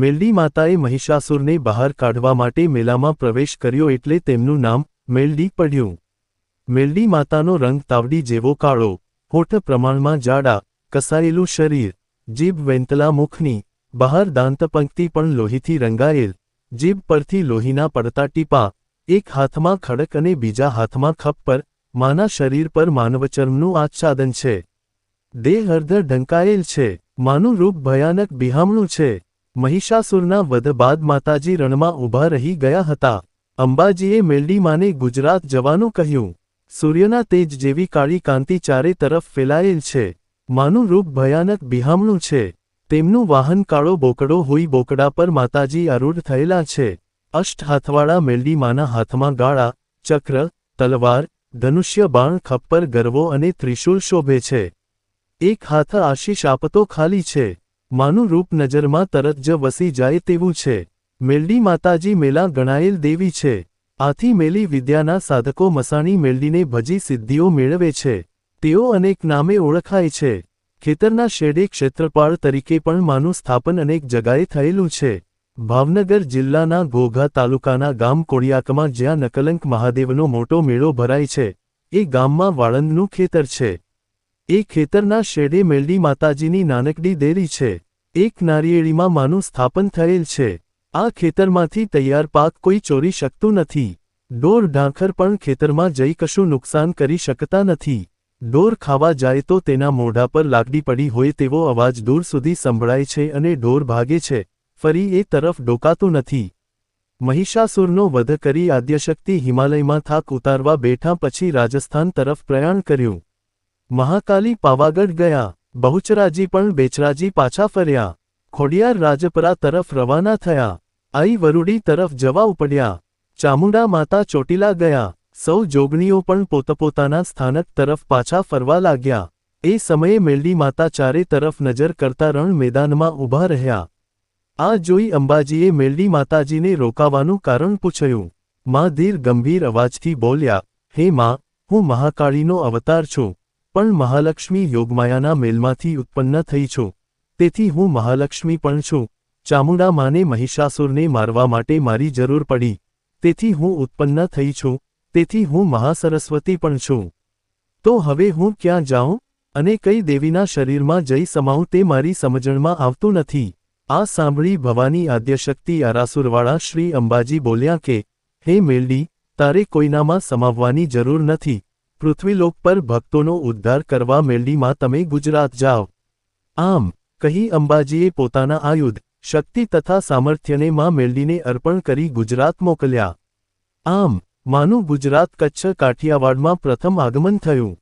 મેલડી માતાએ મહિષાસુરને બહાર કાઢવા માટે મેલામાં પ્રવેશ કર્યો એટલે તેમનું નામ મેલડી પડ્યું. મેલડી માતાનો રંગ તાવડી જેવો કાળો, હોઠ પ્રમાણમાં જાડા, કસાયેલું શરીર, જીભ વેંતલા મુખની, બહાર દાંતપંક્તિ પણ લોહીથી રંગાયેલ, જીભ પરથી લોહીના પડતા ટીપા, એક હાથમાં ખડક અને બીજા હાથમાં ખપ્પર, માના શરીર પર માનવચર્મનું આચ્છાદન છે. દેહ અર્ધ ઢંકાયેલ છે. માનું રૂપ ભયાનક બિહામણું છે. મહિષાસુરના વધ બાદ માતાજી રણમાં ઊભા રહી ગયા હતા. અંબાજીએ મેલડી માને ગુજરાત જવાનું કહ્યું. સૂર્યના તેજ જેવી કાળી કાંતિ ચારે તરફ ફેલાયેલ છે. માનું રૂપ ભયાનક બિહામણું છે. તેમનું વાહન કાળો બોકડો હોય. બોકડા પર માતાજી આરૂઢ થયેલા છે. અષ્ટ હાથવાળા મેલડી માના હાથમાં ગાળા, ચક્ર, તલવાર, ધનુષ્ય બાણ, ખપ્પર, ગરવો અને ત્રિશૂલ શોભે છે. એક હાથ આશીષ આપતો ખાલી છે. માનું રૂપ નજરમાં તરત જ વસી જાય તેવું છે. મેલડી માતાજી મેલા ગણાયેલ દેવી છે. આથી મેલી વિદ્યાના સાધકો મસાણી મેલડીને ભજી સિદ્ધિઓ મેળવે છે. તેઓ અનેક નામે ઓળખાય છે. ખેતરના શેડે ક્ષેત્રપાળ તરીકે પણ માનું સ્થાપન અનેક જગાએ થયેલું છે. ભાવનગર જિલ્લાના ઘોઘા તાલુકાના ગામ કોળિયાકમાં જ્યાં નકલંક મહાદેવનો મોટો મેળો ભરાય છે, એ ગામમાં વાળંદનું ખેતર છે. એ ખેતરના શેડે મેલડી માતાજીની નાનકડી દેરી છે. એક નારિયેળીમાં માનું સ્થાપન થયેલ છે. આ ખેતરમાંથી તૈયાર પાક કોઈ ચોરી શકતું નથી. ઢોર ઢાંખર પણ ખેતરમાં જઈ કશું નુકસાન કરી શકતા નથી. ઢોર ખાવા જાય તો તેના મોઢા પર લાકડી પડી હોય તેવો અવાજ દૂર સુધી સંભળાય છે અને ઢોર ભાગે છે, ફરી એ તરફ ડોકાતું નથી. મહિષાસુરનો વધ કરી આદ્યશક્તિ હિમાલયમાં થાક ઉતારવા બેઠા પછી રાજસ્થાન તરફ પ્રયાણ કર્યું. મહાકાલી પાવાગઢ ગયા. બહુચરાજી પણ બેચરાજી પાછા ફર્યા. ખોડિયાર રાજપરા તરફ રવાના થયા. આઈ વરુડી તરફ જવા ઉપડ્યા. ચામુંડા માતા ચોટીલા ગયા. સૌ જોગણીઓ પણ પોતપોતાના સ્થાનક તરફ પાછા ફરવા લાગ્યા. એ સમયે મેલડી માતા ચારે તરફ નજર કરતા રણ મેદાનમાં ઊભા રહ્યા. આ જોઈ અંબાજીએ મેલડી માતાજીને રોકાવાનું કારણ પૂછ્યું. મા ધીર ગંભીર અવાજથી બોલ્યા, હે મા, હું મહાકાળીનો અવતાર છું, પણ મહાલક્ષ્મી યોગમાયાના મેલમાંથી ઉત્પન્ન થઈ છું. તેથી હું મહાલક્ષ્મી પણ છું. ચામુંડા માને મહિષાસુરને મારવા માટે મારી જરૂર પડી. તેથી હું ઉત્પન્ન થઈ છું. તેથી હું મહાસરસ્વતી પણ છું. તો હવે હું ક્યાં જાઉં અને કઈ દેવીના શરીરમાં જઈ સમાઉં તે મારી સમજણમાં આવતું નથી. આ સાંભળી ભવાની આદ્યશક્તિ આરાસુરવાળા શ્રી અંબાજી બોલ્યા કે, હે મેલડી, તારે કોઈનામાં સમાવવાની જરૂર નથી. પૃથ્વીલોક પર ભક્તોનો ઉદ્ધાર કરવા મેલડીમાં તમે ગુજરાત જાઓ. આમ કહી અંબાજીએ પોતાના આયુધ, શક્તિ તથા સામર્થ્યને માં મેલડીને અર્પણ કરી ગુજરાત મોકલ્યા. આમ માનું ગુજરાત કચ્છ કાઠિયાવાડમાં પ્રથમ આગમન થયું.